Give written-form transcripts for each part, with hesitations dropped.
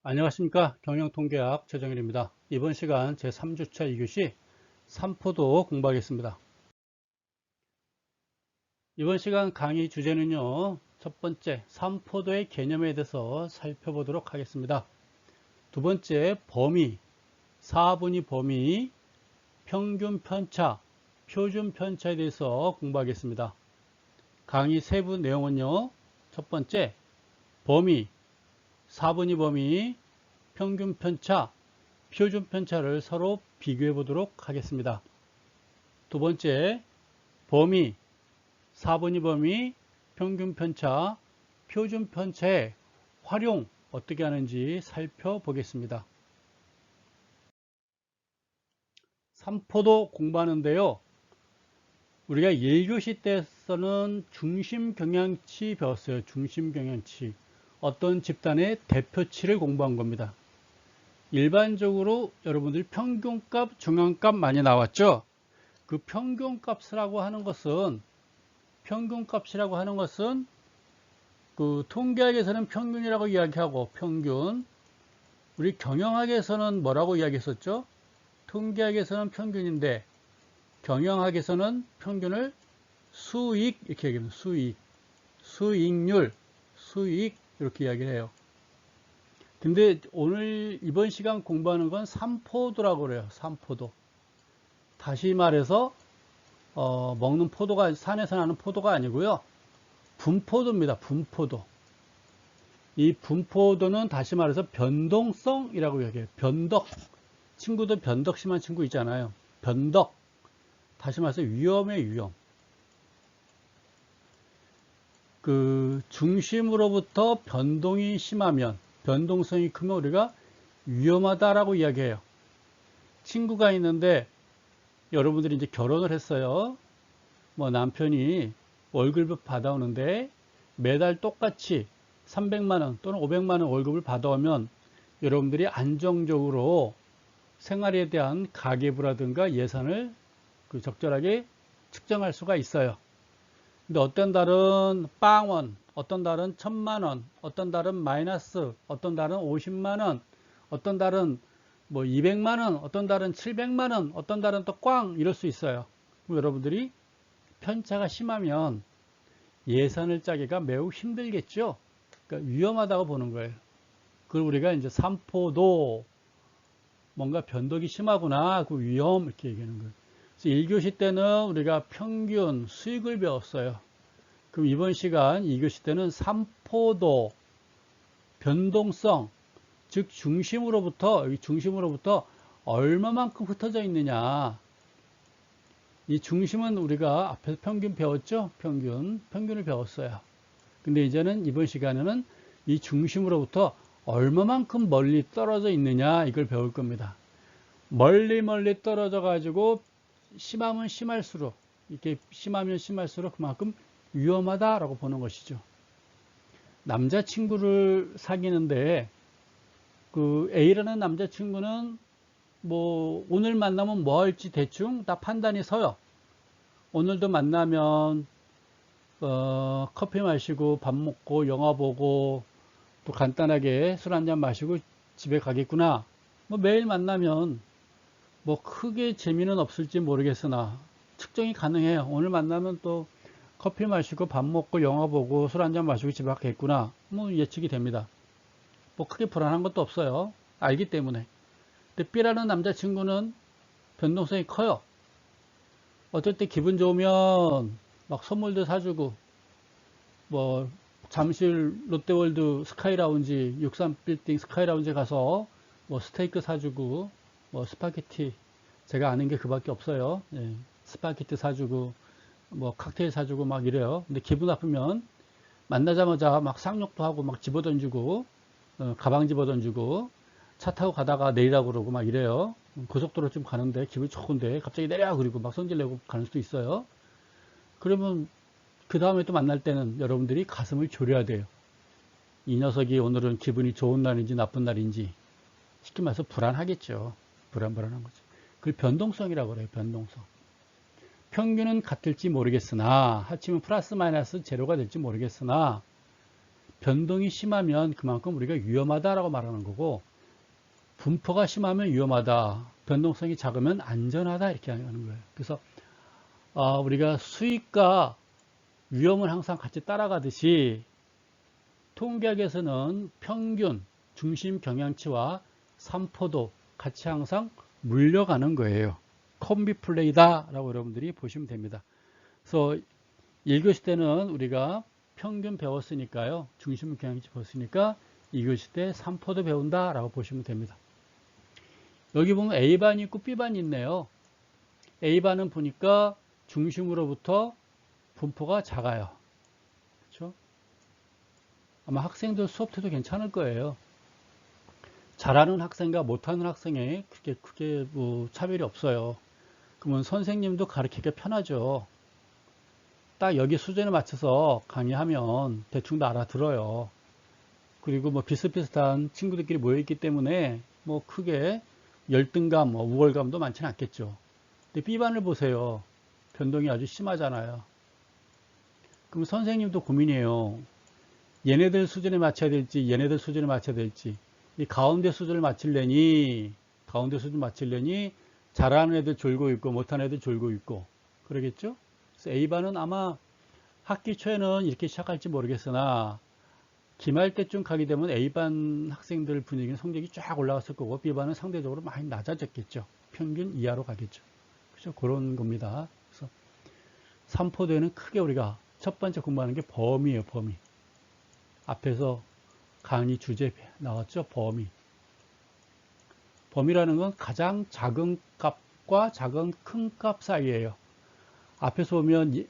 안녕하십니까. 경영통계학 최정일입니다. 이번 시간 제3주차 2교시 삼포도 공부하겠습니다. 이번 시간 강의 주제는요, 첫 번째 삼포도의 개념에 대해서 살펴보도록 하겠습니다. 두 번째 범위, 4분위 범위, 평균 편차, 표준 편차에 대해서 공부하겠습니다. 강의 세부 내용은요, 첫 번째 범위, 4분위 범위, 평균 편차, 표준 편차를 서로 비교해 보도록 하겠습니다. 두 번째, 범위, 4분위 범위, 평균 편차, 표준 편차의 활용 어떻게 하는지 살펴보겠습니다. 삼포도 공부하는데요. 우리가 1교시 때서는 중심 경향치 배웠어요. 중심 경향치. 어떤 집단의 대표치를 공부한 겁니다. 일반적으로 여러분들 평균값, 중앙값 많이 나왔죠? 그 평균값이라고 하는 것은 그 통계학에서는 평균이라고 이야기하고 평균, 우리 경영학에서는 뭐라고 이야기했었죠? 통계학에서는 평균인데 경영학에서는 평균을 수익 이렇게 얘기합니다. 수익률, 수익 이렇게 이야기를 해요. 근데 오늘 이번 시간 공부하는 건 삼포도라고 그래요. 삼포도. 다시 말해서 먹는 포도가 산에서 나는 포도가 아니고요. 분포도입니다. 분포도. 이 분포도는 다시 말해서 변동성이라고 이야기해요. 변덕. 친구도 변덕 심한 친구 있잖아요. 변덕. 다시 말해서 위험의 위험. 그 중심으로부터 변동이 심하면, 변동성이 크면 우리가 위험하다라고 이야기해요. 친구가 있는데 여러분들이 이제 결혼을 했어요. 뭐 남편이 월급을 받아오는데 매달 똑같이 300만 원 또는 500만 원 월급을 받아오면 여러분들이 안정적으로 생활에 대한 가계부라든가 예산을 적절하게 측정할 수가 있어요. 근데 어떤 달은 빵원, 어떤 달은 1000만 원, 어떤 달은 마이너스, 어떤 달은 50만 원, 어떤 달은 뭐 200만 원, 어떤 달은 700만 원, 어떤 달은 또 꽝 이럴 수 있어요. 그럼 여러분들이 편차가 심하면 예산을 짜기가 매우 힘들겠죠. 그러니까 위험하다고 보는 거예요. 그걸 우리가 이제 삼포도 뭔가 변덕이 심하구나 그 위험 이렇게 얘기하는 거예요. 그래서 1교시 때는 우리가 평균 수익을 배웠어요. 그럼 이번 시간 2교시 때는 삼포도 변동성 즉 중심으로부터 얼마만큼 흩어져 있느냐. 이 중심은 우리가 앞에서 평균 배웠죠. 평균을 배웠어요. 근데 이제는 이번 시간에는 이 중심으로부터 얼마만큼 멀리 떨어져 있느냐 이걸 배울 겁니다. 멀리 떨어져 가지고 심하면 심할수록 이렇게 심하면 심할수록 그만큼 위험하다라고 보는 것이죠. 남자친구를 사귀는데 그 A라는 남자친구는 뭐 오늘 만나면 뭐 할지 대충 다 판단이 서요. 오늘도 만나면 커피 마시고 밥 먹고 영화 보고 또 간단하게 술 한잔 마시고 집에 가겠구나. 뭐 매일 만나면 뭐 크게 재미는 없을지 모르겠으나 측정이 가능해요. 오늘 만나면 또 커피 마시고 밥 먹고 영화 보고 술 한잔 마시고 집에 가겠구나. 뭐 예측이 됩니다. 뭐 크게 불안한 것도 없어요. 알기 때문에. 근데 B라는 남자친구는 변동성이 커요. 어떨 때 기분 좋으면 막 선물도 사주고 뭐 잠실 롯데월드 스카이라운지 63빌딩 스카이라운지 가서 뭐 스테이크 사주고 뭐 스파게티 제가 아는 게 그밖에 없어요. 예, 스파게티 사주고 뭐 칵테일 사주고 막 이래요. 근데 기분 나쁘면 만나자마자 막 쌍욕도 하고 막 집어던지고 가방 집어던지고 차 타고 가다가 내리라고 그러고 막 이래요. 고속도로 좀 가는데 기분이 좋은데 갑자기 내려 그리고 막 성질내고 가는 수도 있어요. 그러면 그 다음에 또 만날 때는 여러분들이 가슴을 졸여야 돼요. 이 녀석이 오늘은 기분이 좋은 날인지 나쁜 날인지 쉽게 말해서 불안하겠죠. 불안한 거죠. 그걸 변동성이라고 그래요. 변동성. 평균은 같을지 모르겠으나 합치면 플러스 마이너스 제로가 될지 모르겠으나 변동이 심하면 그만큼 우리가 위험하다라고 말하는 거고, 분포가 심하면 위험하다, 변동성이 작으면 안전하다, 이렇게 하는 거예요. 그래서 우리가 수익과 위험을 항상 같이 따라가듯이 통계학에서는 평균, 중심 경향치와 삼포도 같이 항상 물려가는 거예요. 콤비 플레이다 라고 여러분들이 보시면 됩니다. 그래서 1교시 때는 우리가 평균 배웠으니까요. 중심 경향치 배웠으니까 2교시 때 삼포도 배운다 라고 보시면 됩니다. 여기 보면 A반이 있고 B반이 있네요. A반은 보니까 중심으로부터 분포가 작아요. 그렇죠? 아마 학생들 수업 때도 괜찮을 거예요. 잘하는 학생과 못하는 학생에 크게 뭐 차별이 없어요. 그러면 선생님도 가르치기가 편하죠. 딱 여기 수준에 맞춰서 강의하면 대충 다 알아들어요. 그리고 뭐 비슷비슷한 친구들끼리 모여있기 때문에 뭐 크게 열등감, 뭐 우월감도 많지는 않겠죠. 근데 B반을 보세요. 변동이 아주 심하잖아요. 그럼 선생님도 고민이에요. 얘네들 수준에 맞춰야 될지, 얘네들 수준에 맞춰야 될지. 이 가운데 수준을 맞추려니, 잘하는 애들 졸고 있고, 못하는 애들 졸고 있고, 그러겠죠? 그래서 A반은 아마 학기 초에는 이렇게 시작할지 모르겠으나, 기말 때쯤 가게 되면 A반 학생들 분위기는 성적이 쫙 올라갔을 거고, B반은 상대적으로 많이 낮아졌겠죠. 평균 이하로 가겠죠. 그죠? 그런 겁니다. 그래서 3포도에는 크게 우리가 첫 번째 공부하는 게 범위예요, 범위. 앞에서 강의 주제 나왔죠, 범위. 범위라는 건 가장 작은 값과 큰 값 사이예요. 앞에서 보면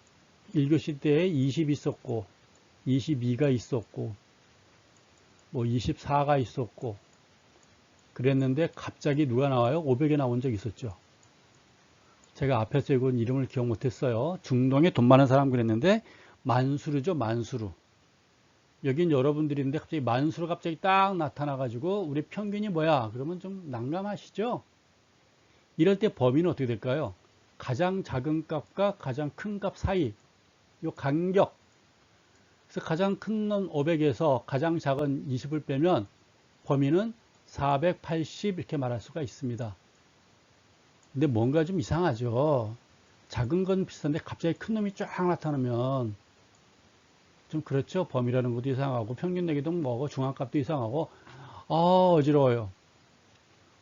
1교시 때 20 있었고, 22가 있었고, 뭐 24가 있었고, 그랬는데 갑자기 누가 나와요? 500이 나온 적 있었죠. 제가 앞에서 이건 이름을 기억 못했어요. 중동에 돈 많은 사람 그랬는데 만수르죠, 만수르. 여긴 여러분들인데 갑자기 만수르가 갑자기 딱 나타나가지고 우리 평균이 뭐야? 그러면 좀 난감하시죠? 이럴 때 범위는 어떻게 될까요? 가장 작은 값과 가장 큰 값 사이, 요 간격. 그래서 가장 큰 놈 500에서 가장 작은 20을 빼면 범위는 480 이렇게 말할 수가 있습니다. 근데 뭔가 좀 이상하죠. 작은 건 비슷한데 갑자기 큰 놈이 쫙 나타나면 좀 그렇죠. 범위라는 것도 이상하고 평균 내기도 뭐고 중앙값도 이상하고 어지러워요.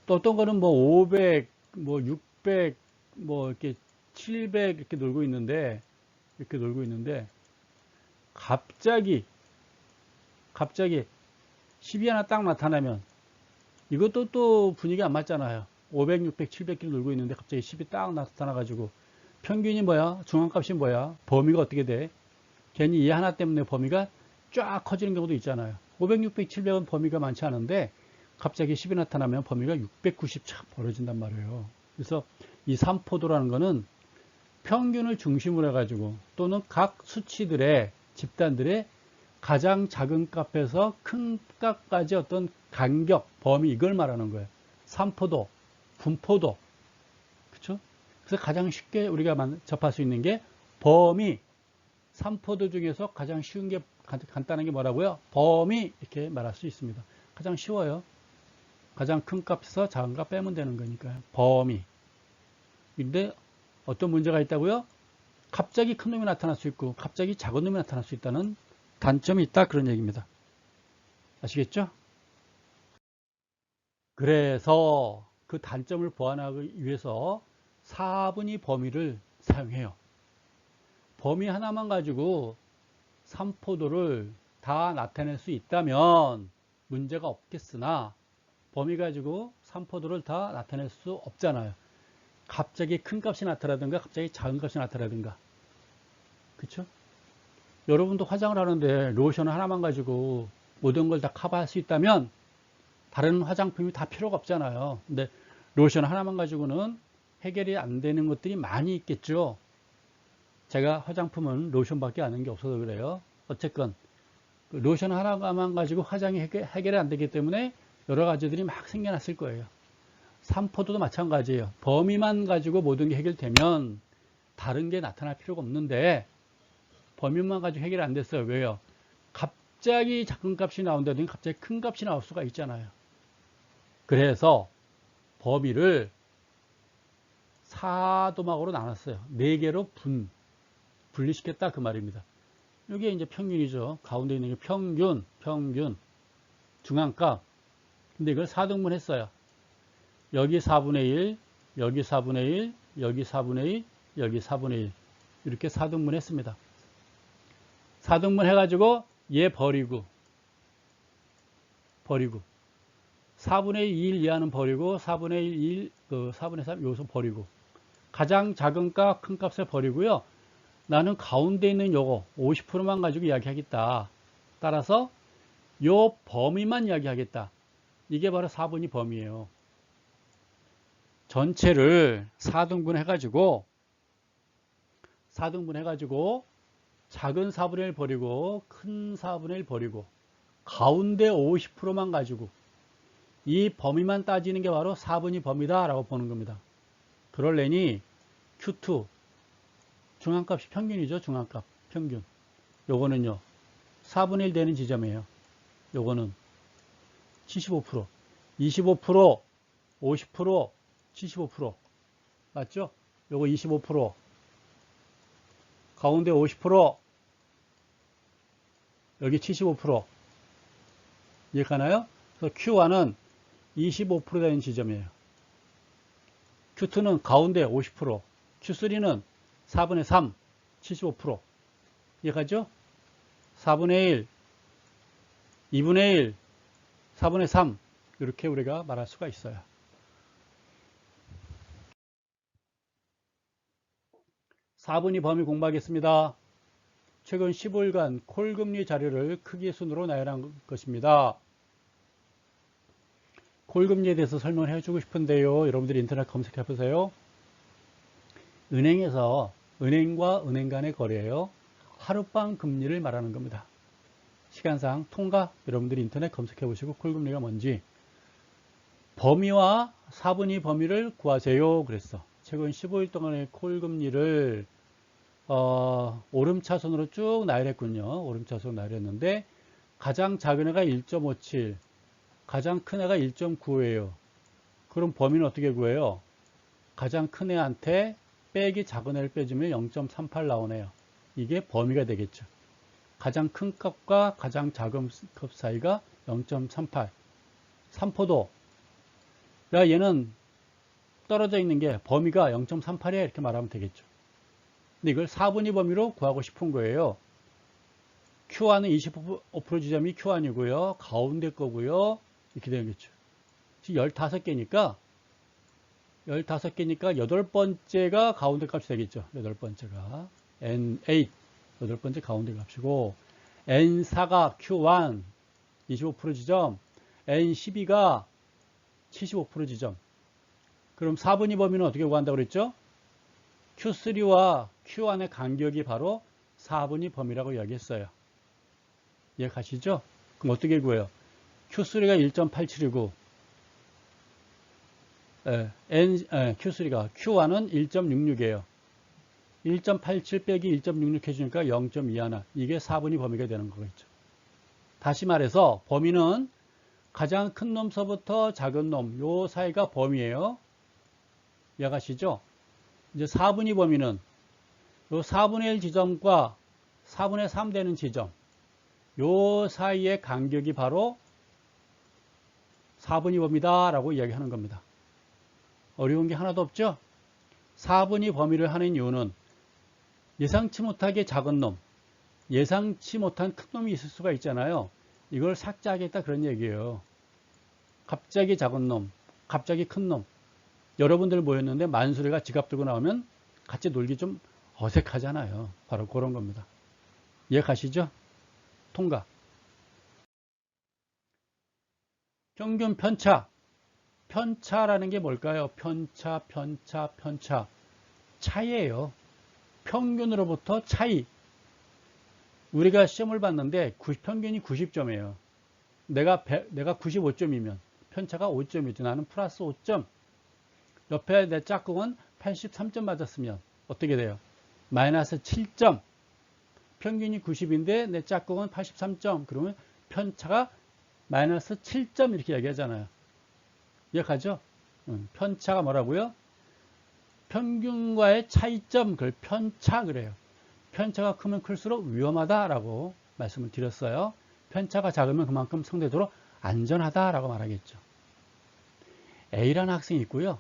또 어떤 거는 뭐 500, 뭐 600, 뭐 이렇게 700 이렇게 놀고 있는데 갑자기 10이 하나 딱 나타나면 이것도 또 분위기 안 맞잖아요. 500, 600, 700끼리 놀고 있는데 갑자기 10이 딱 나타나가지고 평균이 뭐야? 중앙값이 뭐야? 범위가 어떻게 돼? 괜히 이 하나 때문에 범위가 쫙 커지는 경우도 있잖아요. 500, 600, 700은 범위가 많지 않은데 갑자기 10이 나타나면 범위가 690 착 벌어진단 말이에요. 그래서 이 3포도라는 거는 평균을 중심으로 해가지고 또는 각 수치들의 집단들의 가장 작은 값에서 큰 값까지 어떤 간격, 범위 이걸 말하는 거예요. 3포도, 분포도. 그렇죠? 그래서 가장 쉽게 우리가 접할 수 있는 게 범위. 3포도 중에서 가장 쉬운 게 간단한 게 뭐라고요? 범위 이렇게 말할 수 있습니다. 가장 쉬워요. 가장 큰 값에서 작은 값 빼면 되는 거니까요. 범위. 근데 어떤 문제가 있다고요? 갑자기 큰 놈이 나타날 수 있고 갑자기 작은 놈이 나타날 수 있다는 단점이 있다 그런 얘기입니다. 아시겠죠? 그래서 그 단점을 보완하기 위해서 4분위 범위를 사용해요. 범위 하나만 가지고 3포도를 다 나타낼 수 있다면 문제가 없겠으나 범위 가지고 3포도를 다 나타낼 수 없잖아요. 갑자기 큰 값이 나타나든가 갑자기 작은 값이 나타나든가. 그렇죠? 여러분도 화장을 하는데 로션 하나만 가지고 모든 걸 다 커버할 수 있다면 다른 화장품이 다 필요가 없잖아요. 근데 로션 하나만 가지고는 해결이 안 되는 것들이 많이 있겠죠. 제가 화장품은 로션밖에 아는 게 없어서 그래요. 어쨌건 로션 하나만 가지고 화장이 해결이 안 되기 때문에 여러 가지들이 막 생겨났을 거예요. 3포도도 마찬가지예요. 범위만 가지고 모든 게 해결되면 다른 게 나타날 필요가 없는데 범위만 가지고 해결이 안 됐어요. 왜요? 갑자기 작은 값이 나온다든지 갑자기 큰 값이 나올 수가 있잖아요. 그래서 범위를 4도막으로 나눴어요. 4개로 분리시켰다 그 말입니다. 이게 이제 평균이죠. 가운데 있는 게 평균, 중앙값. 근데 이걸 4등분 했어요. 여기 4분의 1, 여기 4분의 1, 여기 4분의 1, 여기 4분의 1. 이렇게 4등분 했습니다. 4등분 해가지고 얘 버리고 4분의 2 이하는 버리고 4분의 1, 4분의 3 요소 버리고 가장 작은 값, 큰 값을 버리고요. 나는 가운데 있는 요거 50%만 가지고 이야기하겠다. 따라서 요 범위만 이야기하겠다. 이게 바로 4분위 범위예요. 전체를 4등분 해가지고 작은 4분의 1 버리고 큰 4분의 1 버리고 가운데 50%만 가지고 이 범위만 따지는 게 바로 4분위 범위다 라고 보는 겁니다. 그럴래니 Q2 중앙값이 평균이죠. 중앙값 평균. 요거는요 4분의 1 되는 지점이에요. 요거는 75%, 25%, 50%, 75% 맞죠? 요거 25%, 가운데 50%, 여기 75%. 이해가나요? 그래서 Q1은 25% 되는 지점이에요. Q2는 가운데 50%, Q3는 4분의 3, 75%. 이해가죠? 4분의 1, 2분의 1, 4분의 3 이렇게 우리가 말할 수가 있어요. (4분위) 범위 공부하겠습니다. 최근 15일간 콜금리 자료를 크기 순으로 나열한 것입니다. 콜금리에 대해서 설명을 해주고 싶은데요. 여러분들이 인터넷 검색해 보세요. 은행에서 은행과 은행 간의 거래예요. 하룻밤 금리를 말하는 겁니다. 시간상 통과 여러분들이 인터넷 검색해 보시고 콜금리가 뭔지 범위와 4분위 범위를 구하세요. 그랬어. 최근 15일 동안의 콜금리를 오름차순으로 쭉 나열했군요. 오름차순으로 나열했는데 가장 작은 애가 1.57, 가장 큰 애가 1.95예요. 그럼 범위는 어떻게 구해요? 가장 큰 애한테 빼기 작은 애를 빼주면 0.38 나오네요. 이게 범위가 되겠죠. 가장 큰 값과 가장 작은 값 사이가 0.38. 3포도. 야, 얘는 떨어져 있는 게 범위가 0.38이야. 이렇게 말하면 되겠죠. 근데 이걸 4분위 범위로 구하고 싶은 거예요. Q1은 25% 지점이 Q1이고요. 가운데 거고요. 이렇게 되겠죠. 지금 15개니까 8번째가 가운데 값이 되겠죠. 8번째가 N8 8번째 가운데 값이고 N4가 Q1 25% 지점, N12가 75% 지점. 그럼 4분위 범위는 어떻게 구한다고 그랬죠? Q3와 Q1의 간격이 바로 4분위 범위라고 이야기했어요. 이해가시죠? 그럼 어떻게 구해요? Q3가 1.87이고 Q3가 Q1은 1.66이에요. 1.87 빼기 1.66 해주니까 0.21. 이게 4분위 범위가 되는 거겠죠. 다시 말해서 범위는 가장 큰 놈서부터 작은 놈, 요 사이가 범위예요. 이해가시죠? 이제 4분위 범위는 요 4분의 1 지점과 4분의 3 되는 지점, 요 사이의 간격이 바로 4분위 범위다라고 이야기하는 겁니다. 어려운 게 하나도 없죠? 4분위 범위를 하는 이유는 예상치 못하게 작은 놈, 예상치 못한 큰 놈이 있을 수가 있잖아요. 이걸 삭제하겠다 그런 얘기예요. 갑자기 작은 놈, 갑자기 큰 놈. 여러분들 모였는데 만수리가 지갑 들고 나오면 같이 놀기 좀 어색하잖아요. 바로 그런 겁니다. 이해가시죠? 통과. 평균 편차. 편차라는 게 뭘까요? 편차. 차이예요. 평균으로부터 차이. 우리가 시험을 봤는데 평균이 90점이에요. 내가 95점이면 편차가 5점이죠. 나는 플러스 5점. 옆에 내 짝꿍은 83점 맞았으면 어떻게 돼요? 마이너스 7점. 평균이 90인데 내 짝꿍은 83점. 그러면 편차가 마이너스 7점 이렇게 얘기하잖아요. 기억하죠? 편차가 뭐라고요? 평균과의 차이점, 그걸 편차 그래요. 편차가 크면 클수록 위험하다라고 말씀을 드렸어요. 편차가 작으면 그만큼 상대적으로 안전하다라고 말하겠죠. A라는 학생이 있고요.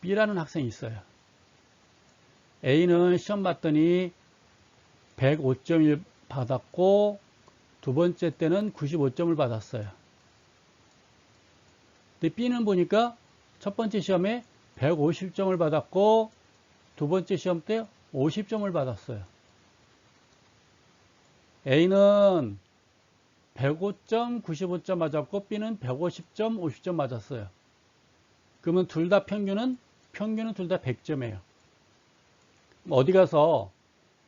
B라는 학생이 있어요. A는 시험 봤더니 105점을 받았고 두 번째 때는 95점을 받았어요. 근데 B는 보니까 첫 번째 시험에 150점을 받았고 두 번째 시험 때 50점을 받았어요. A는 105점, 95점 맞았고 B는 150점, 50점 맞았어요. 그러면 둘 다 평균은 둘 다 100점이에요. 어디 가서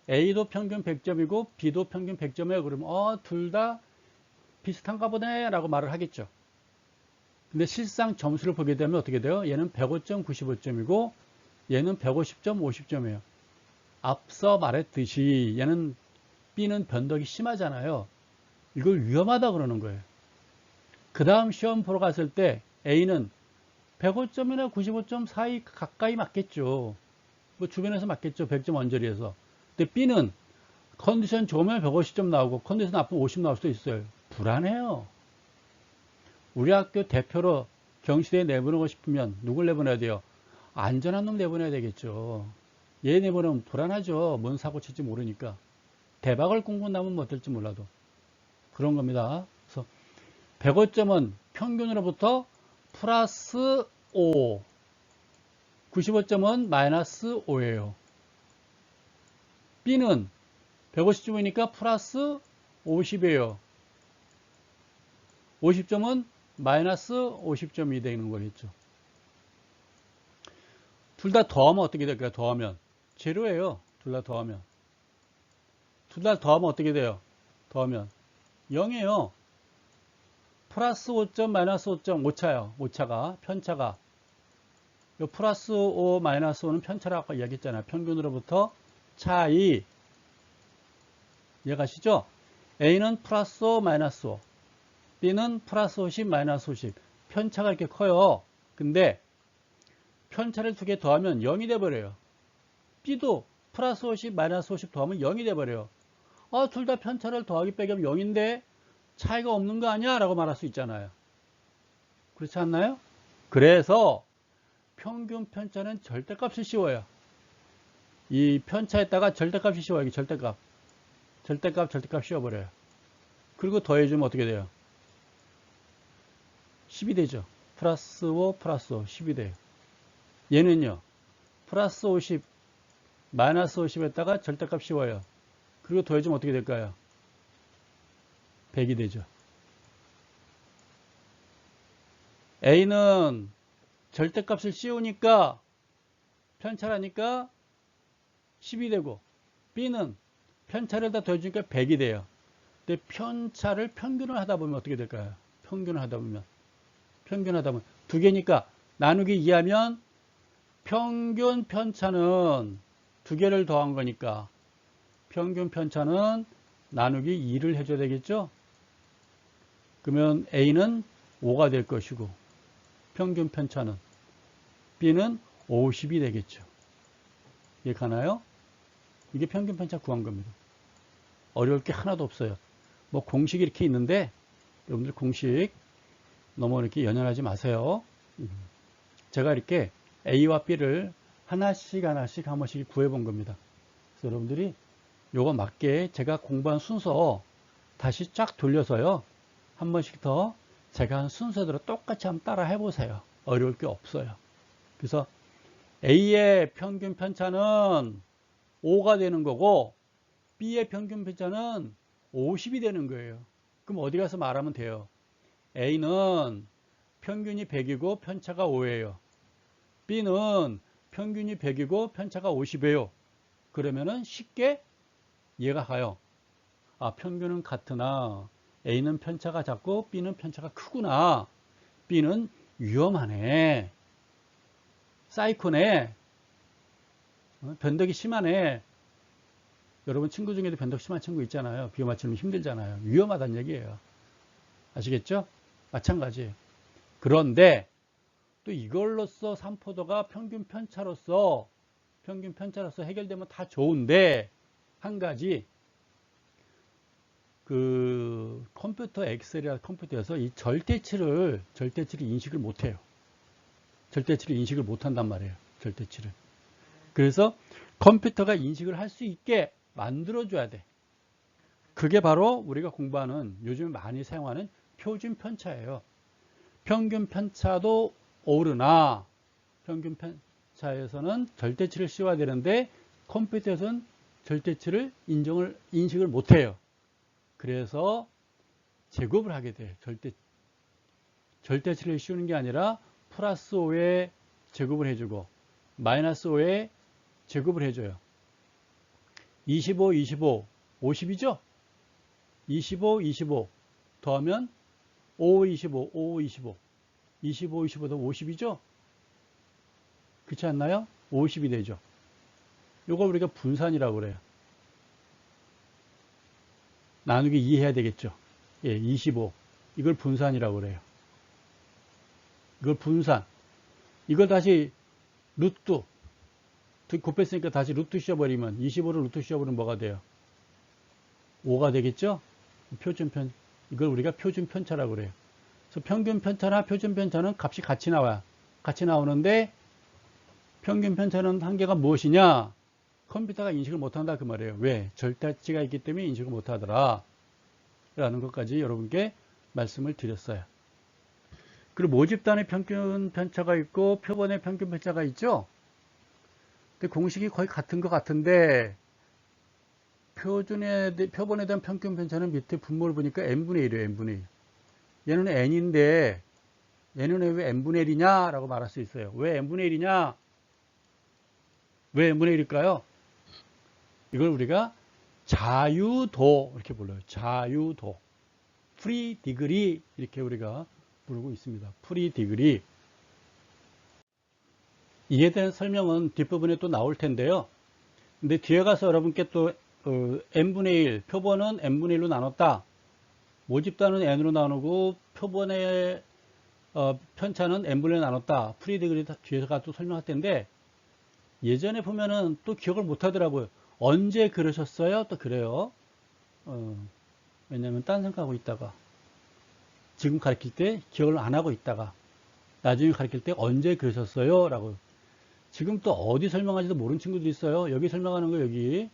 A도 평균 100점이고 B도 평균 100점이에요. 그러면 둘 다 비슷한가 보네 라고 말을 하겠죠. 근데 실상 점수를 보게 되면 어떻게 돼요? 얘는 105점, 95점이고 얘는 150점, 50점이에요. 앞서 말했듯이 얘는 B는 변덕이 심하잖아요. 이걸 위험하다 그러는 거예요. 그 다음 시험 보러 갔을 때 A는 105점이나 95점 사이 가까이 맞겠죠. 뭐 주변에서 맞겠죠. 100점 언저리에서. 근데 B는 컨디션 좋으면 150점 나오고 컨디션 나쁘면 50 나올 수도 있어요. 불안해요. 우리 학교 대표로 경시대에 내보내고 싶으면 누굴 내보내야 돼요? 안전한 놈 내보내야 되겠죠. 얘 내보내면 불안하죠. 뭔 사고 칠지 모르니까. 대박을 꿈꾸고 나면 뭐 어떨지 몰라도. 그런 겁니다. 그래서 105점은 평균으로부터 플러스 5, 95점은 마이너스 5예요. B는 150점이니까 플러스 50이에요. 50점은 마이너스 50점이 되는 거겠죠. 둘 다 더하면 어떻게 될까요? 더하면 제로예요. 둘 다 더하면. 둘 다 더하면 어떻게 돼요? 더하면 0이에요. 플러스 5점, 마이너스 5점, 오차요. 오차가, 편차가. 요 플러스 5, 마이너스 5는 편차라고 아까 이야기했잖아요. 평균으로부터 차이. 이해가시죠? A는 플러스 5, 마이너스 5. B는 플러스 50, 마이너스 50. 편차가 이렇게 커요. 근데 편차를 두 개 더하면 0이 돼버려요. B도 플러스 50, 마이너스 50 더하면 0이 돼버려요. 둘 다 편차를 더하기 빼기 하면 0인데 차이가 없는 거 아니야? 라고 말할 수 있잖아요. 그렇지 않나요? 그래서 평균 편차는 절대값이 씌워요. 이 편차에다가 절대값이 씌워요. 여기 절대값. 절대값 씌워버려요. 그리고 더해주면 어떻게 돼요? 10이 되죠. 플러스 5, 플러스 5, 10이 돼요. 얘는요. 플러스 50, 마이너스 50에다가 절대값 씌워요. 그리고 더해주면 어떻게 될까요? 100이 되죠. A는 절대값을 씌우니까 편차라니까 10이 되고 B는 편차를 다 더해주니까 100이 돼요. 근데 편차를 평균을 하다 보면 어떻게 될까요? 평균을 하다 보면 두 개니까 나누기 2하면 평균 편차는 두 개를 더한 거니까 평균 편차는 나누기 2를 해줘야 되겠죠? 그러면 A는 5가 될 것이고 평균 편차는 B는 50이 되겠죠. 이해 가나요? 이게 평균 편차 구한 겁니다. 어려울 게 하나도 없어요. 뭐 공식이 이렇게 있는데 여러분들 공식 너무 이렇게 연연하지 마세요. 제가 이렇게 A와 B를 하나씩 한 번씩 구해 본 겁니다. 그래서 여러분들이 요거 맞게 제가 공부한 순서 다시 쫙 돌려서요. 한 번씩 더 제가 한 순서대로 똑같이 한번 따라 해보세요. 어려울 게 없어요. 그래서 A의 평균 편차는 5가 되는 거고 B의 평균 편차는 50이 되는 거예요. 그럼 어디 가서 말하면 돼요. A는 평균이 100이고 편차가 5예요. B는 평균이 100이고 편차가 50이에요. 그러면은 쉽게 이해가 가요. 평균은 같으나 A는 편차가 작고 B는 편차가 크구나. B는 위험하네. 사이코네. 변덕이 심하네. 여러분 친구 중에도 변덕 심한 친구 있잖아요. 비교 맞추면 힘들잖아요. 위험하다는 얘기예요. 아시겠죠? 마찬가지예요. 그런데 또 이걸로써 삼포도가 평균 편차로서 해결되면 다 좋은데, 한 가지 그 컴퓨터 엑셀이나 컴퓨터에서 이 절대치를 인식을 못해요. 절대치를 인식을 못한단 말이에요. 절대치를. 그래서 컴퓨터가 인식을 할 수 있게 만들어줘야 돼. 그게 바로 우리가 공부하는, 요즘 많이 사용하는 표준 편차예요. 평균 편차도 오르나 평균 편차에서는 절대치를 씌워야 되는데 컴퓨터에서는 절대치를 인식을 못해요. 그래서 제곱을 하게 돼요. 절대치를 씌우는 게 아니라 플러스 5에 제곱을 해주고 마이너스 5에 제곱을 해줘요. 25, 25, 50이죠? 25, 25 더하면 5, 25, 5, 25 25, 25 더 50이죠? 그렇지 않나요? 50이 되죠. 이걸 우리가 분산이라고 그래요. 나누기 2 해야 되겠죠. 예, 25. 이걸 분산이라고 그래요. 이걸 분산. 이걸 다시 루트. 곱했으니까 다시 루트 씌워버리면 25를 루트 씌워버리면 뭐가 돼요? 5가 되겠죠? 이걸 우리가 표준 편차라고 그래요. 그래서 평균 편차나 표준 편차는 값이 같이 나와요. 같이 나오는데 평균 편차는 한계가 무엇이냐? 컴퓨터가 인식을 못한다 그 말이에요. 왜? 절대치가 있기 때문에 인식을 못하더라 라는 것까지 여러분께 말씀을 드렸어요. 그리고 모집단의 평균 편차가 있고 표본의 평균 편차가 있죠. 근데 공식이 거의 같은 것 같은데 표본에 대한 평균 편차는 밑에 분모를 보니까 n분의 1이에요. n분의 1. 얘는 n인데 얘는 왜 n분의 1이냐 라고 말할 수 있어요. 왜 n분의 1이냐? 왜 n분의 1일까요? 이걸 우리가 자유도 이렇게 불러요. 자유도. 프리 디그리 이렇게 우리가 부르고 있습니다. 프리 디그리. 이에 대한 설명은 뒷부분에 또 나올 텐데요. 근데 뒤에 가서 여러분께 또 n분의 1, 표본은 n분의 1로 나눴다. 모집단은 n으로 나누고 표본의 편차는 n분의 1로 나눴다. 프리 디그리 뒤에서 또 설명할 텐데 예전에 보면은 또 기억을 못 하더라고요. 언제 그러셨어요? 또 그래요. 왜냐면 딴 생각하고 있다가 지금 가르칠 때 기억을 안 하고 있다가 나중에 가르칠 때 언제 그러셨어요? 라고. 지금 또 어디 설명하지도 모르는 친구들이 있어요. 여기 설명하는 거 여기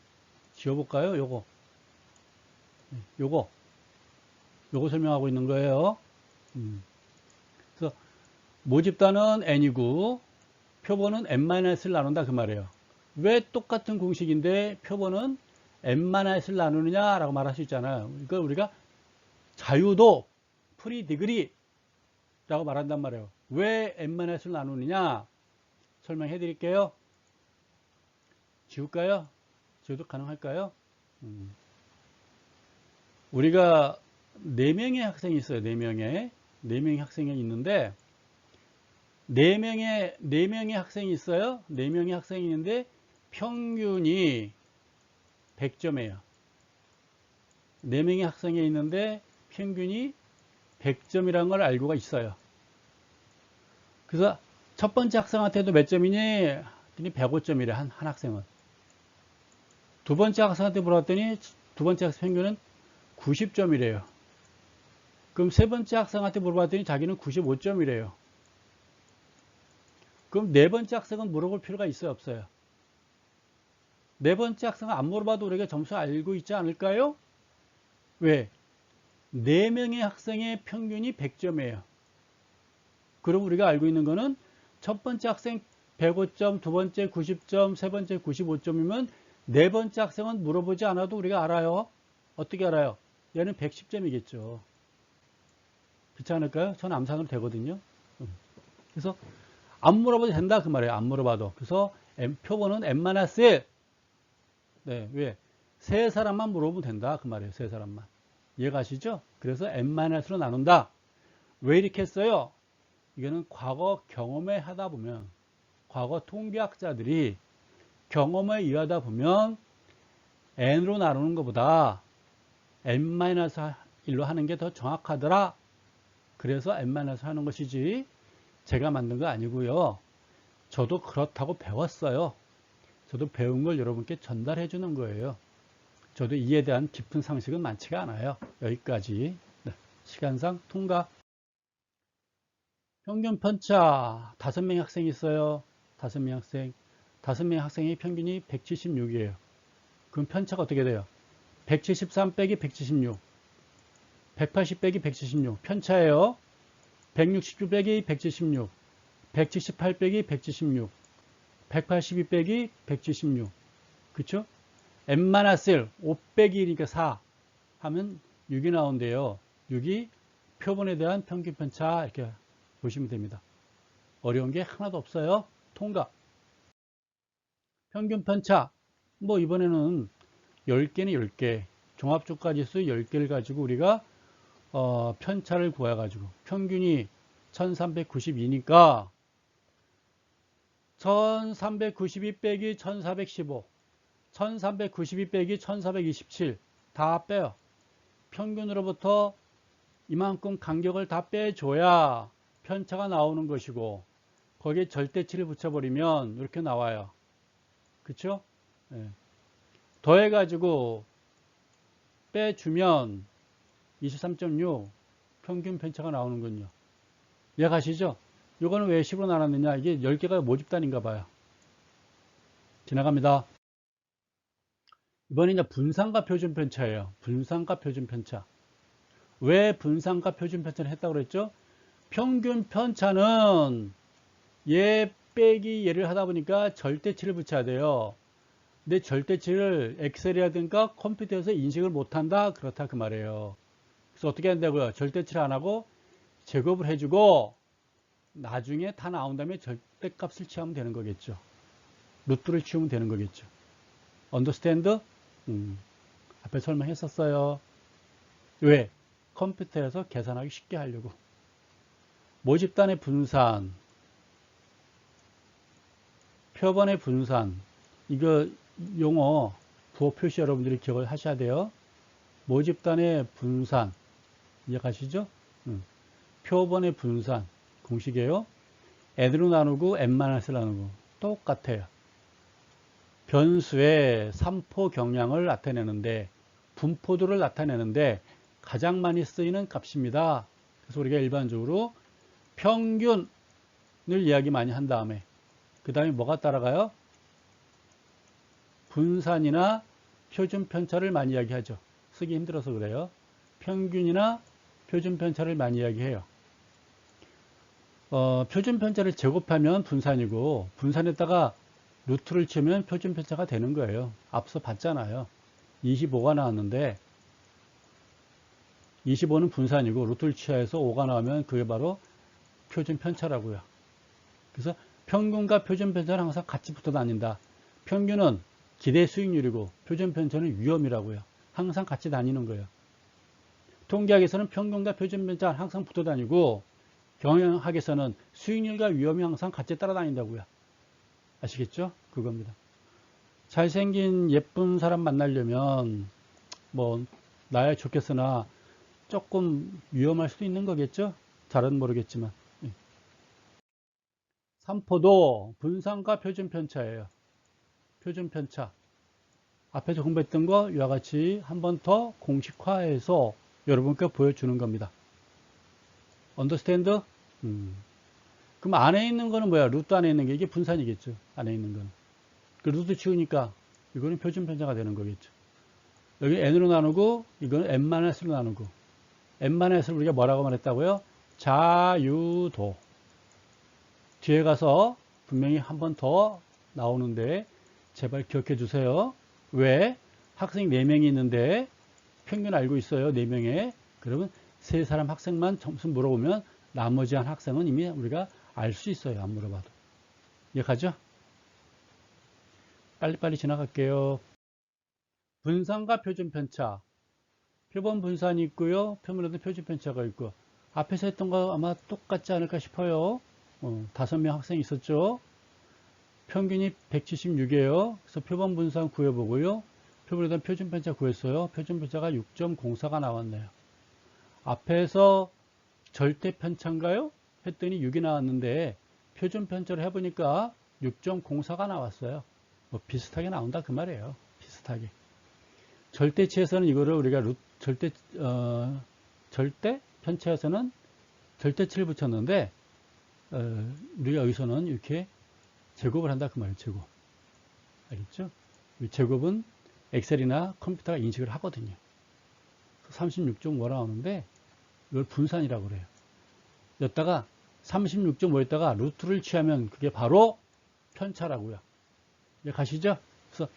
지워볼까요? 요거 설명하고 있는 거예요. 그래서 모집단은 n이고 표본은 n-를 나눈다 그 말이에요. 왜 똑같은 공식인데 표본은 n-를 나누느냐 라고 말할 수 있잖아요. 이걸 우리가 자유도 프리 디그리 라고 말한단 말이에요. 왜 n-을 나누느냐 설명해 드릴게요. 지울까요? 지워도 가능할까요? 우리가 4명의 학생이 있어요. 4명의 학생이 있는데 4명의 학생이 있어요. 4명의 학생이 있는데 평균이 100점이에요. 4명의 학생이 있는데 평균이 100점이라는 걸 알고가 있어요. 그래서 첫 번째 학생한테도 몇 점이니? 105점이래, 한 학생은. 두 번째 학생한테 물어봤더니 두 번째 학생 평균은 90점이래요. 그럼 세 번째 학생한테 물어봤더니 자기는 95점이래요. 그럼 네 번째 학생은 물어볼 필요가 있어요, 없어요? 네 번째 학생은 안 물어봐도 우리가 점수 알고 있지 않을까요? 왜? 4명의 학생의 평균이 100점이에요. 그럼 우리가 알고 있는 거는 첫 번째 학생 105점, 두 번째 90점, 세 번째 95점이면 네 번째 학생은 물어보지 않아도 우리가 알아요. 어떻게 알아요? 얘는 110점이겠죠. 그렇지 않을까요? 전 암산으로 되거든요. 그래서 안 물어봐도 된다 그 말이에요. 안 물어봐도. 그래서 표본은 n-1. 네, 왜? 세 사람만 물어보면 된다 그 말이에요. 세 사람만. 이해가시죠? 그래서 n-로 나눈다. 왜 이렇게 했어요? 이거는 과거 경험에 하다 보면, 과거 통계학자들이 경험에 의하다 보면 n으로 나누는 것보다 n-1로 하는 게 더 정확하더라. 그래서 n-1 하는 것이지 제가 만든 거 아니고요. 저도 그렇다고 배웠어요. 저도 배운 걸 여러분께 전달해 주는 거예요. 저도 이에 대한 깊은 상식은 많지가 않아요. 여기까지. 네, 시간상 통과. 평균 편차 5명의 학생이 있어요. 5명의 학생. 5명의 학생의 평균이 176이에요. 그럼 편차가 어떻게 돼요? 173 빼기 176. 180 빼기 176. 편차예요. 169 빼기 176. 178 빼기 176. 182 빼기 176. 그쵸? n-1 5 빼기 1이니까 4 하면 6이 나온대요. 6이 표본에 대한 평균 편차 이렇게 보시면 됩니다. 어려운 게 하나도 없어요. 통과. 평균 편차. 뭐 이번에는 10개는 10개. 종합주가지수 10개를 가지고 우리가 편차를 구해가지고 평균이 1392니까 1392 빼기 1415 1392 빼기 1427 다 빼요. 평균으로부터 이만큼 간격을 다 빼줘야 편차가 나오는 것이고 거기에 절대치를 붙여버리면 이렇게 나와요. 그쵸? 네. 더해가지고 빼주면 23.6 평균 편차가 나오는군요. 이해가시죠? 이거는 왜 10으로 나눴느냐? 이게 10개가 모집단인가 봐요. 지나갑니다. 이번에 이제 분산과 표준 편차예요. 분산과 표준 편차. 왜 분산과 표준 편차를 했다고 그랬죠? 평균 편차는 얘 빼기 얘를 하다 보니까 절대치를 붙여야 돼요. 근데 절대치를 엑셀이라든가 컴퓨터에서 인식을 못한다? 그렇다 그 말이에요. 그래서 어떻게 한다고요? 절대치를 안 하고 제곱을 해주고 나중에 다 나온 다음에 절대값을 취하면 되는 거겠죠. 루트를 치우면 되는 거겠죠. 언더스탠드? 앞에 설명했었어요. 왜? 컴퓨터에서 계산하기 쉽게 하려고. 모집단의 분산, 표본의 분산, 이거 용어 부호 표시 여러분들이 기억을 하셔야 돼요. 모집단의 분산, 이해가시죠? 표본의 분산 공식이에요. n으로 나누고 n-를 나누고 똑같아요. 변수의 3포 경량을 나타내는데 분포도를 나타내는데 가장 많이 쓰이는 값입니다. 그래서 우리가 일반적으로 평균을 이야기 많이 한 다음에 그 다음에 뭐가 따라가요? 분산이나 표준 편차를 많이 이야기하죠. 쓰기 힘들어서 그래요. 평균이나 표준 편차를 많이 이야기해요. 표준 편차를 제곱하면 분산이고 분산에다가 루트를 치면 표준 편차가 되는 거예요. 앞서 봤잖아요. 25가 나왔는데 25는 분산이고 루트를 취해서 5가 나오면 그게 바로 표준 편차라고요. 그래서 평균과 표준 편차는 항상 같이 붙어 다닌다. 평균은 기대 수익률이고 표준 편차는 위험이라고요. 항상 같이 다니는 거예요. 통계학에서는 평균과 표준 편차는 항상 붙어 다니고 경영학에서는 수익률과 위험이 항상 같이 따라다닌다고요. 아시겠죠? 그겁니다. 잘생긴 예쁜 사람 만나려면 뭐 나야 좋겠으나 조금 위험할 수도 있는 거겠죠? 잘은 모르겠지만. 3포도 분산과 표준 편차예요. 표준 편차. 앞에서 공부했던 거 이와 같이 한 번 더 공식화해서 여러분께 보여주는 겁니다. 언더스탠드? 그럼 안에 있는 거는 뭐야? 루트 안에 있는 게 이게 분산이겠죠. 안에 있는 거는. 그 루트 치우니까 이거는 표준 편차가 되는 거겠죠. 여기 n으로 나누고 이거는 n-로 나누고 n-를 우리가 뭐라고 말했다고요? 자유도. 뒤에 가서 분명히 한 번 더 나오는데 제발 기억해 주세요. 왜? 학생 4명이 있는데 평균 알고 있어요. 4명에. 그러면 3사람 학생만 점수 물어보면 나머지 한 학생은 이미 우리가 알 수 있어요. 안 물어봐도. 이해가죠? 빨리빨리 지나갈게요. 분산과 표준 편차. 표본 분산이 있고요. 표본에도 표준 편차가 있고. 앞에서 했던 거 아마 똑같지 않을까 싶어요. 5명 학생이 있었죠. 평균이 176이에요. 그래서 표본 분산 구해보고요. 표본에 대한 표준편차 구했어요. 표준편차가 6.04가 나왔네요. 앞에서 절대편차인가요? 했더니 6이 나왔는데 표준편차를 해보니까 6.04가 나왔어요. 뭐 비슷하게 나온다 그 말이에요. 비슷하게. 절대치에서는 이거를 우리가 절대 편차에서는 절대치를 붙였는데 우리가 여기서는 이렇게 제곱을 한다 그 말이에요. 제곱. 알겠죠? 이 제곱은 엑셀이나 컴퓨터가 인식을 하거든요. 36.5 나오는데 이걸 분산이라고 그래요. 여기다가 36.5에다가 루트를 취하면 그게 바로 편차라고요. 이제 가시죠? 그래서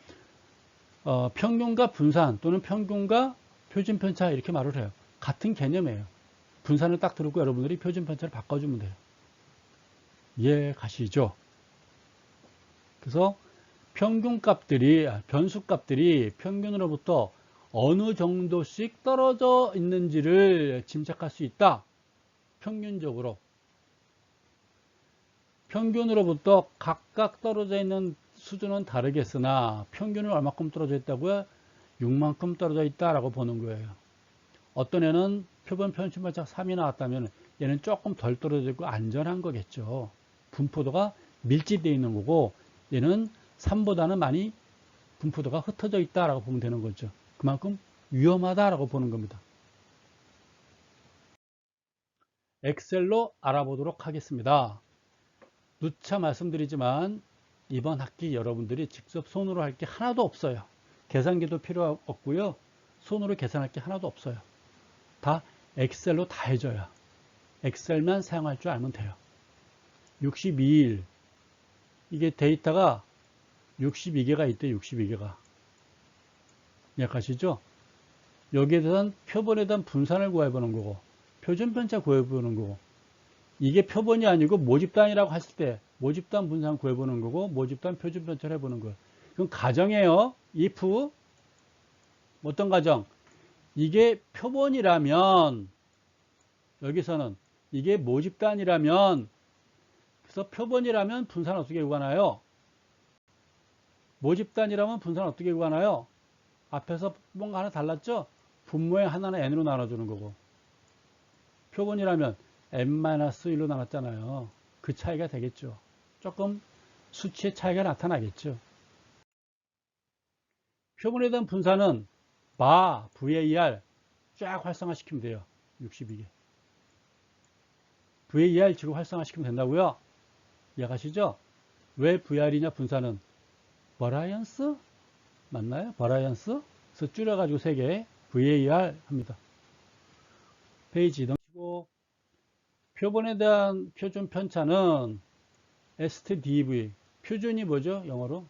평균과 분산 또는 평균과 표준편차 이렇게 말을 해요. 같은 개념이에요. 분산을 딱 들고 여러분들이 표준편차를 바꿔주면 돼요. 이해 가시죠? 그래서 변수값들이 평균으로부터 어느 정도씩 떨어져 있는지를 짐작할 수 있다. 평균적으로. 평균으로부터 각각 떨어져 있는 수준은 다르겠으나 평균은 얼마큼 떨어져 있다고요? 6만큼 떨어져 있다라고 보는 거예요. 어떤 애는 표본 편차가 3이 나왔다면 얘는 조금 덜 떨어져 있고 안전한 거겠죠. 분포도가 밀집되어 있는 거고 얘는 3보다는 많이 분포도가 흩어져 있다라고 보면 되는 거죠. 그만큼 위험하다라고 보는 겁니다. 엑셀로 알아보도록 하겠습니다. 누차 말씀드리지만 이번 학기 여러분들이 직접 손으로 할 게 하나도 없어요. 계산기도 필요 없고요. 손으로 계산할 게 하나도 없어요. 다 엑셀로 다 해줘요. 엑셀만 사용할 줄 알면 돼요. 62일 이게 데이터가 62개가 있대. 62개가 기억하시죠? 여기에 대한 표본에 대한 분산을 구해보는 거고 표준편차 구해보는 거고 이게 표본이 아니고 모집단이라고 했을 때 모집단 분산 구해보는 거고 모집단 표준편차를 해보는 거예요. 그럼 가정이에요. if 어떤 가정? 이게 표본이라면 여기서는 이게 모집단이라면 그래서 표본이라면 분산 어떻게 구하나요? 모집단이라면 분산 어떻게 구하나요? 앞에서 뭔가 하나 달랐죠? 분모의 하나는 n으로 나눠주는 거고 표본이라면 n-1로 나눴잖아요. 그 차이가 되겠죠. 조금 수치의 차이가 나타나겠죠. 표본에 대한 분산은 VAR 쫙 활성화시키면 돼요. 62개. VAR 지금 활성화시키면 된다고요? 이해가시죠? 왜 VAR이냐 분산은? 버라이언스? 맞나요? 버라이언스? 그래서 줄여가지고 3개 VAR 합니다. 페이지 넘기고 표본에 대한 표준 편차는 STDV 표준이 뭐죠? 영어로?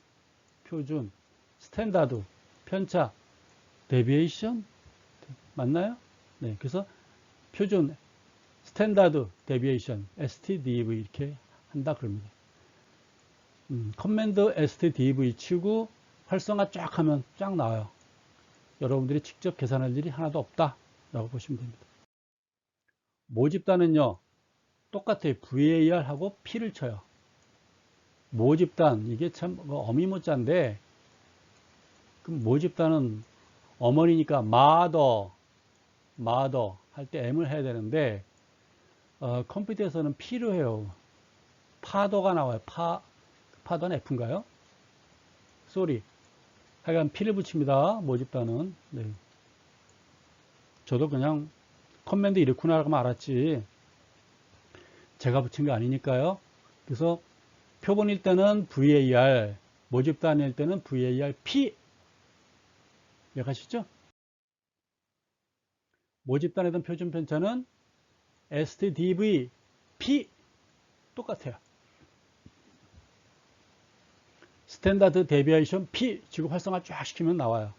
표준 스탠다드 편차 데비에이션 맞나요? 네, 그래서 표준 스탠다드 데비에이션 STDV 이렇게 한다 그럽니다. 커맨드 STDV 치고 활성화 쫙 하면 쫙 나와요. 여러분들이 직접 계산할 일이 하나도 없다 라고 보시면 됩니다. 모집단은요 똑같아요. VAR 하고 P를 쳐요. 모집단 이게 참 어미모자인데 그럼 모집단은 어머니니까 mother 할 때 M을 해야 되는데 컴퓨터에서는 P로 해요. 파더가 나와요. 파더는 F인가요? 쏘리. 하여간 P를 붙입니다. 모집단은. 네. 저도 그냥 커맨드 이렇구나 하고 알았지. 제가 붙인 게 아니니까요. 그래서 표본일 때는 VAR, 모집단일 때는 VAR P. 이해가시죠? 모집단에 대한 표준 편차는 STDV P 똑같아요. 스탠다드 데비에이션 P 지구 활성화 쫙 시키면 나와요.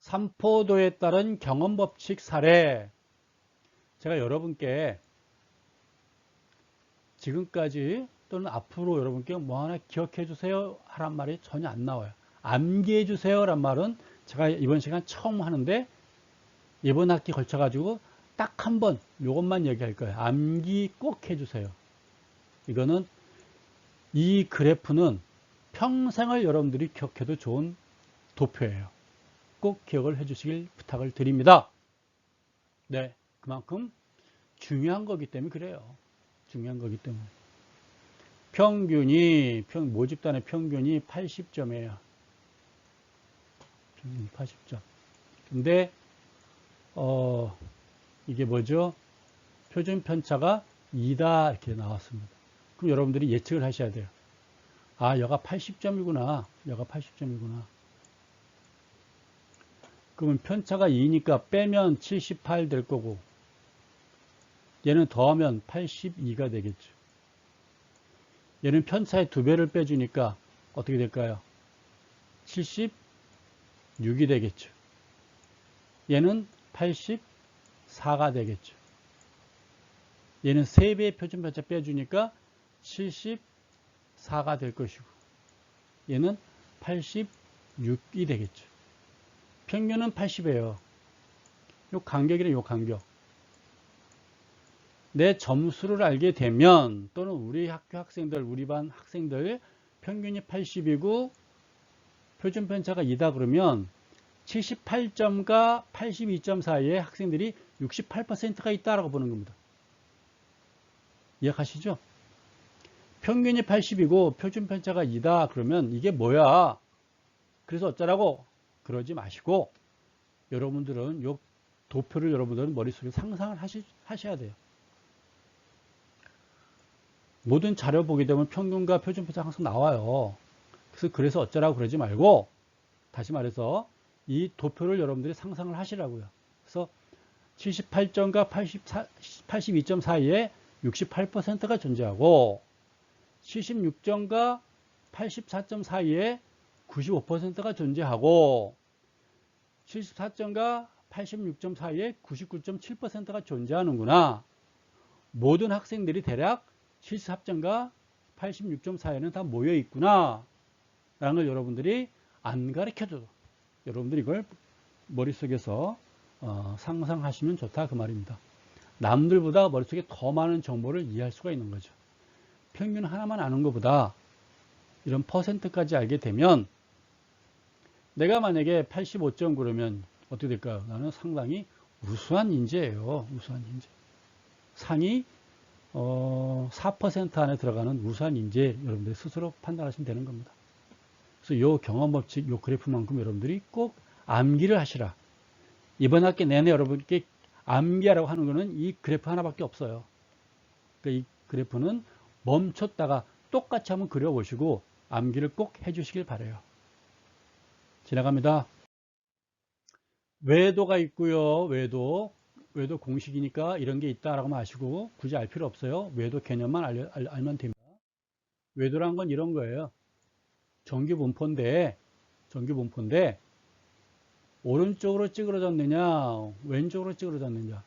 삼포도에 따른 경험 법칙 사례. 제가 여러분께 지금까지 또는 앞으로 여러분께 뭐 하나 기억해 주세요 하란 말이 전혀 안 나와요. 암기해 주세요 란 말은 제가 이번 시간 처음 하는데 이번 학기 걸쳐 가지고 딱 한 번 이것만 얘기할 거예요. 암기 꼭 해주세요. 이거는 이 그래프는 평생을 여러분들이 기억해도 좋은 도표예요. 꼭 기억을 해주시길 부탁을 드립니다. 네, 그만큼 중요한 거기 때문에 그래요. 중요한 거기 때문에. 평균이, 모집단의 평균이 80점이에요. 평균 80점. 근데, 이게 뭐죠? 표준 편차가 2다 이렇게 나왔습니다. 그럼 여러분들이 예측을 하셔야 돼요. 아, 여가 80점이구나. 여가 80점이구나. 그러면 편차가 2니까 빼면 78 될 거고, 얘는 더하면 82가 되겠죠. 얘는 편차의 2배를 빼주니까 어떻게 될까요? 76이 되겠죠. 얘는 84가 되겠죠. 얘는 3배의 표준 편차 빼주니까 74가 될 것이고, 얘는 86이 되겠죠. 평균은 80이에요. 요 간격이래, 요 간격. 내 점수를 알게 되면, 또는 우리 학교 학생들, 우리 반 학생들 평균이 80이고 표준 편차가 2다 그러면 78점과 82점 사이에 학생들이 68%가 있다라고 보는 겁니다. 이해가시죠? 평균이 80이고 표준 편차가 2다 그러면 이게 뭐야? 그래서 어쩌라고? 그러지 마시고 여러분들은 요 도표를 여러분들은 머릿속에 상상을 하셔야 돼요. 모든 자료 보게 되면 평균과 표준 편차 항상 나와요. 그래서 어쩌라고 그러지 말고 다시 말해서 이 도표를 여러분들이 상상을 하시라고요. 그래서 78점과 82점 사이에 68%가 존재하고 76점과 84점 사이에 95%가 존재하고 74점과 86점 사이에 99.7%가 존재하는구나. 모든 학생들이 대략 74점과 86점 사이에는 다 모여 있구나 라는 걸 여러분들이 안 가르쳐줘도 여러분들이 이걸 머릿속에서 상상하시면 좋다 그 말입니다. 남들보다 머릿속에 더 많은 정보를 이해할 수가 있는 거죠. 평균 하나만 아는 것보다 이런 퍼센트까지 알게 되면 내가 만약에 85점 그러면 어떻게 될까요? 나는 상당히 우수한 인재예요. 우수한 인재. 상위 4% 안에 들어가는 우수한 인재 여러분들이 스스로 판단하시면 되는 겁니다. 그래서 요 경험법칙, 요 그래프만큼 여러분들이 꼭 암기를 하시라. 이번 학기 내내 여러분께 암기하라고 하는 거는 이 그래프 하나밖에 없어요. 그러니까 이 그래프는 멈췄다가 똑같이 한번 그려보시고 암기를 꼭 해주시길 바라요. 지나갑니다. 외도가 있고요. 외도 공식이니까 이런 게 있다라고 아시고 굳이 알 필요 없어요. 외도 개념만 알면 됩니다. 외도란 건 이런 거예요. 정규 분포인데 오른쪽으로 찌그러졌느냐 왼쪽으로 찌그러졌느냐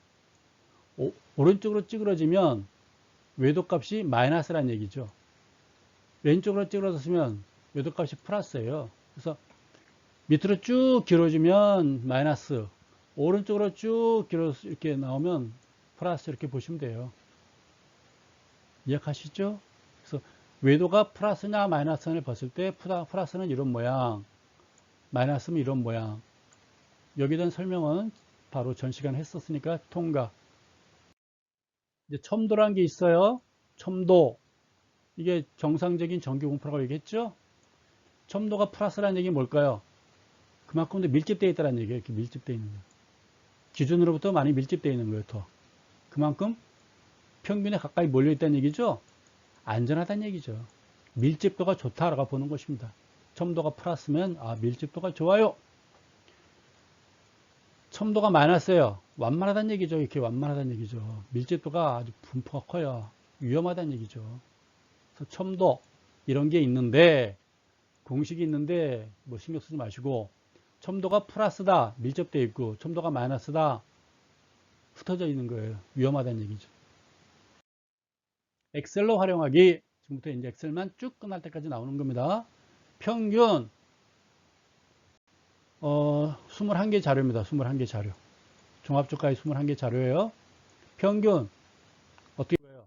오른쪽으로 찌그러지면 외도값이 마이너스란 얘기죠. 왼쪽으로 찌그러졌으면 외도값이 플러스예요. 그래서 밑으로 쭉 길어지면 마이너스, 오른쪽으로 쭉 길어서 이렇게 나오면 플러스 이렇게 보시면 돼요. 이해하시죠? 그래서 외도가 플러스냐 마이너스냐 봤을 때 플러스는 이런 모양, 마이너스는 이런 모양. 여기에 대한 설명은 바로 전 시간에 했었으니까 통과. 이제 첨도라는 게 있어요. 첨도. 이게 정상적인 정규 분포라고 얘기했죠? 첨도가 플러스라는 얘기는 뭘까요? 그만큼 더 밀집되어 있다는 얘기예요. 이렇게 밀집되어 있는 거예요. 기준으로부터 많이 밀집되어 있는 거예요. 더. 그만큼 평균에 가까이 몰려 있다는 얘기죠. 안전하다는 얘기죠. 밀집도가 좋다라고 보는 것입니다. 첨도가 플러스면 밀집도가 좋아요. 첨도가 마이너스예요. 완만하다는 얘기죠. 이렇게 완만하다는 얘기죠. 밀집도가 아주 분포가 커요. 위험하다는 얘기죠. 그래서 첨도 이런 게 있는데 공식이 있는데 뭐 신경 쓰지 마시고 첨도가 플러스다 밀접되어 있고 첨도가 마이너스다 흩어져 있는 거예요. 위험하다는 얘기죠. 엑셀로 활용하기. 지금부터 이제 엑셀만 쭉 끝날 때까지 나오는 겁니다. 평균 21개 자료입니다. 21개 자료. 종합조까지 21개 자료예요. 평균 어떻게 보여요?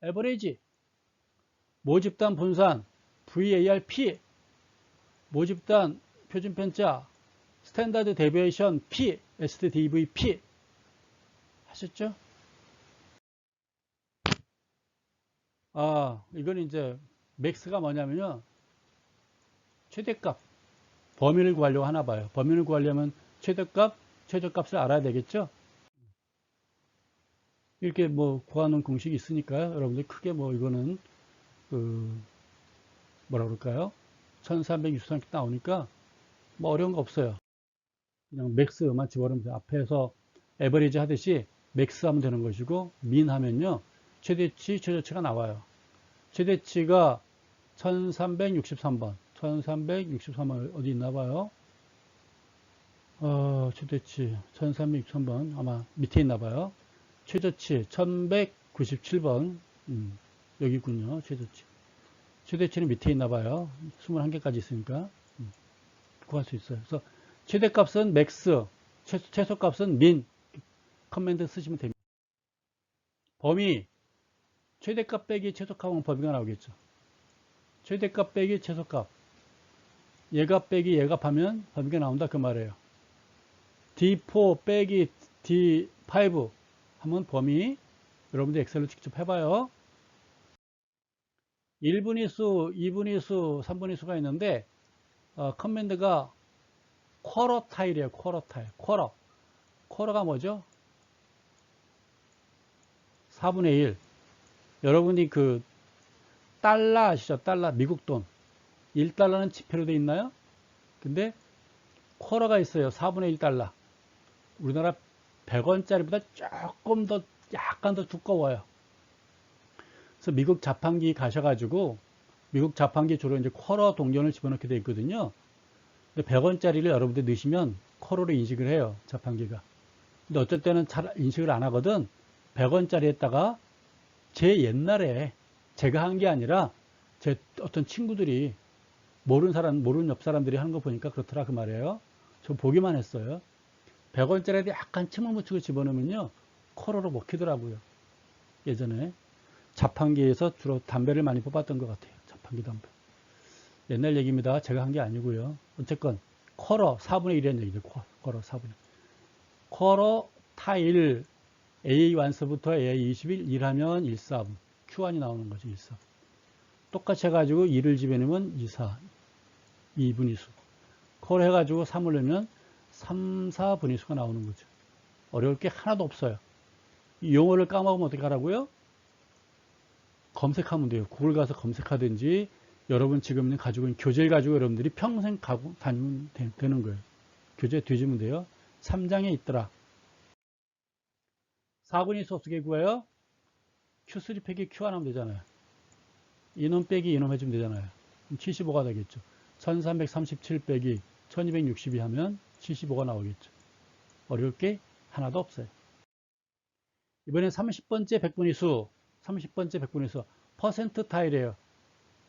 에버리지 모집단 분산 VARP, 모집단 표준편자, 스탠다드 데비에이션 P, SDVP 하셨죠? 이건 이제 맥스가 뭐냐면요. 최대값, 범위를 구하려고 하나 봐요. 범위를 구하려면 최대값, 최저값을 알아야 되겠죠? 이렇게 뭐 구하는 공식이 있으니까요. 여러분들 크게 뭐 이거는 뭐라 그럴까요? 1363 이렇게 나오니까 뭐 어려운 거 없어요. 그냥 맥스만 집어넣으면 돼요. 앞에서 에버리지 하듯이 맥스 하면 되는 것이고, 민 하면요. 최대치, 최저치가 나와요. 최대치가 1363번. 1363번 어디 있나 봐요. 최대치 1363번 아마 밑에 있나 봐요. 최저치 1197번. 여기 있군요. 최저치. 최대치는 밑에 있나 봐요. 21개까지 있으니까 구할 수 있어요. 그래서 최대값은 맥스, 최소값은 민 커맨드 쓰시면 됩니다. 범위, 최대값 빼기 최소값은 범위가 나오겠죠. 최대값 빼기 최소값, 얘값 빼기 얘값 하면 범위가 나온다 그 말이에요. D4 빼기 D5 하면 범위, 여러분들 엑셀로 직접 해봐요. 1분위수, 2분위수, 3분위수가 있는데 커맨드가 쿼러 타일이에요. 쿼러 타일. 쿼러가 뭐죠? 4분의 1. 여러분이 그 달러 아시죠? 달러, 미국 돈. 1달러는 지폐로 돼 있나요? 근데 쿼러가 있어요. 4분의 1달러. 우리나라 100원짜리보다 조금 더 약간 더 두꺼워요. 그래서 미국 자판기 가셔가지고 미국 자판기 주로 이제 쿼러 동전을 집어넣게 돼 있거든요. 근데 100원짜리를 여러분들 넣으시면 쿼러로 인식을 해요. 자판기가. 근데 어쩔 때는 잘 인식을 안 하거든. 100원짜리에다가 제 옛날에 제가 한 게 아니라 제 어떤 친구들이 모르는 옆 사람들이 하는 거 보니까 그렇더라 그 말이에요. 저 보기만 했어요. 100원짜리에도 약간 침을 묻히고 집어넣으면요. 쿼러로 먹히더라고요. 예전에 자판기에서 주로 담배를 많이 뽑았던 것 같아요. 자판기 담배. 옛날 얘기입니다. 제가 한 게 아니고요. 어쨌건 쿼러 4분의 1이라는 얘기죠. 쿼러 4분의 1. 쿼러 타일 A1서부터 A21 1하면 1,4, Q1이 나오는 거죠. 1,4. 똑같이 해가지고 2를 집어넣으면 2,4, 2분위수. 쿼러 해가지고 3을 넣으면 3, 4분위수가 나오는 거죠. 어려울 게 하나도 없어요. 이 용어를 까먹으면 어떻게 하라고요? 검색하면 돼요. 구글 가서 검색하든지 여러분 지금 가지고 있는 교재를 가지고 여러분들이 평생 가고 다니면 되는 거예요. 교재 뒤지면 돼요. 3장에 있더라. 4분위수 어떻게 구해요? Q3 빼기 Q1 하면 되잖아요. 이놈 빼기 이놈 해주면 되잖아요. 75가 되겠죠. 1337 빼기 1262 하면 75가 나오겠죠. 어려울 게 하나도 없어요. 이번엔 30번째 백분위수, 30번째 백분위수 퍼센트 타일이에요.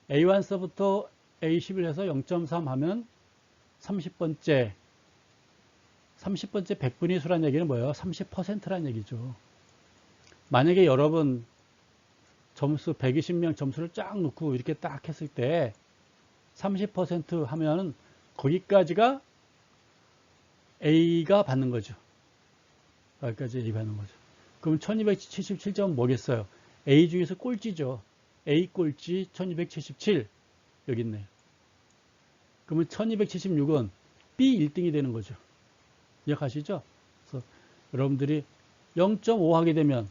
A1서부터 A11 해서 0.3 하면 30번째 백분위수라는 얘기는 뭐예요? 30%라는 얘기죠. 만약에 여러분 점수 120명 점수를 쫙 놓고 이렇게 딱 했을 때 30% 하면 거기까지가 A가 받는 거죠. 여기까지 A 받는 거죠. 그럼 1277점은 뭐겠어요? A 중에서 꼴찌죠. A 꼴찌 1277 여기 있네요. 그러면 1276은 B 1등이 되는 거죠. 기억하시죠? 그래서 여러분들이 0.5 하게 되면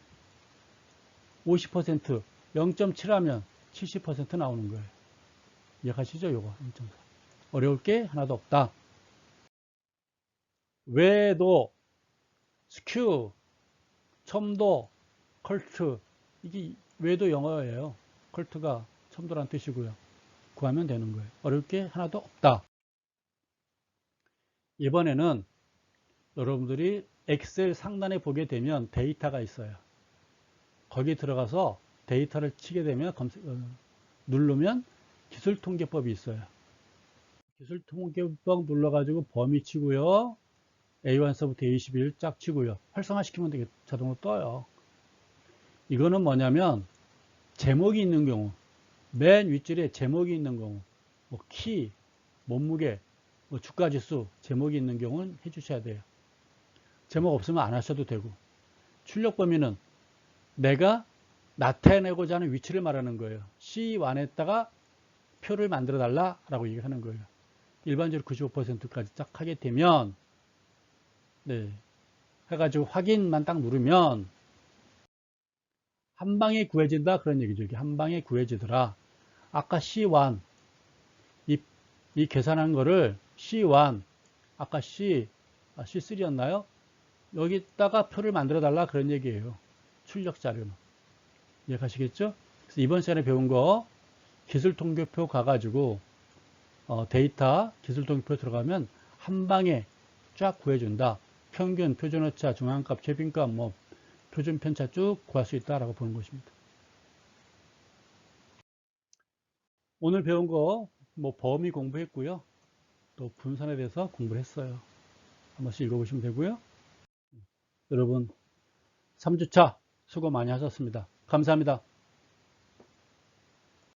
50%, 0.7 하면 70% 나오는 거예요. 기억하시죠? 요거 0.4. 어려울 게 하나도 없다. 외도, 스큐, 첨도, 컬트. 이게 외도 영어예요. 컬트가 첨도란 뜻이고요. 구하면 되는 거예요. 어려울 게 하나도 없다. 이번에는 여러분들이 엑셀 상단에 보게 되면 데이터가 있어요. 거기 들어가서 데이터를 치게 되면 누르면 기술통계법이 있어요. 기술통계법 눌러가지고 범위 치고요. A1서부터 A21 쫙 치고요. 활성화시키면 되게 자동으로 떠요. 이거는 뭐냐면 제목이 있는 경우 맨 윗줄에 제목이 있는 경우, 뭐 키, 몸무게, 뭐 주가지수 제목이 있는 경우는 해주셔야 돼요. 제목 없으면 안 하셔도 되고, 출력 범위는 내가 나타내고자 하는 위치를 말하는 거예요. C1에다가 표를 만들어 달라라고 얘기하는 거예요. 일반적으로 95%까지 딱 하게 되면, 네, 해가지고 확인만 딱 누르면 한 방에 구해진다 그런 얘기죠. 이게 한 방에 구해지더라. 아까 C1 이 계산한 거를 C1 아까 C3였나요? 여기다가 표를 만들어 달라 그런 얘기예요. 출력 자료는. 이해가시겠죠? 그래서 이번 시간에 배운 거 기술통계표 가가지고 데이터 기술통계표 들어가면 한 방에 쫙 구해준다. 평균, 표준오차, 중앙값, 최빈값, 뭐 표준편차 쭉 구할 수 있다라고 보는 것입니다. 오늘 배운 거 뭐 범위 공부했고요. 또 분산에 대해서 공부를 했어요. 한 번씩 읽어보시면 되고요. 여러분 3주차 수고 많이 하셨습니다. 감사합니다.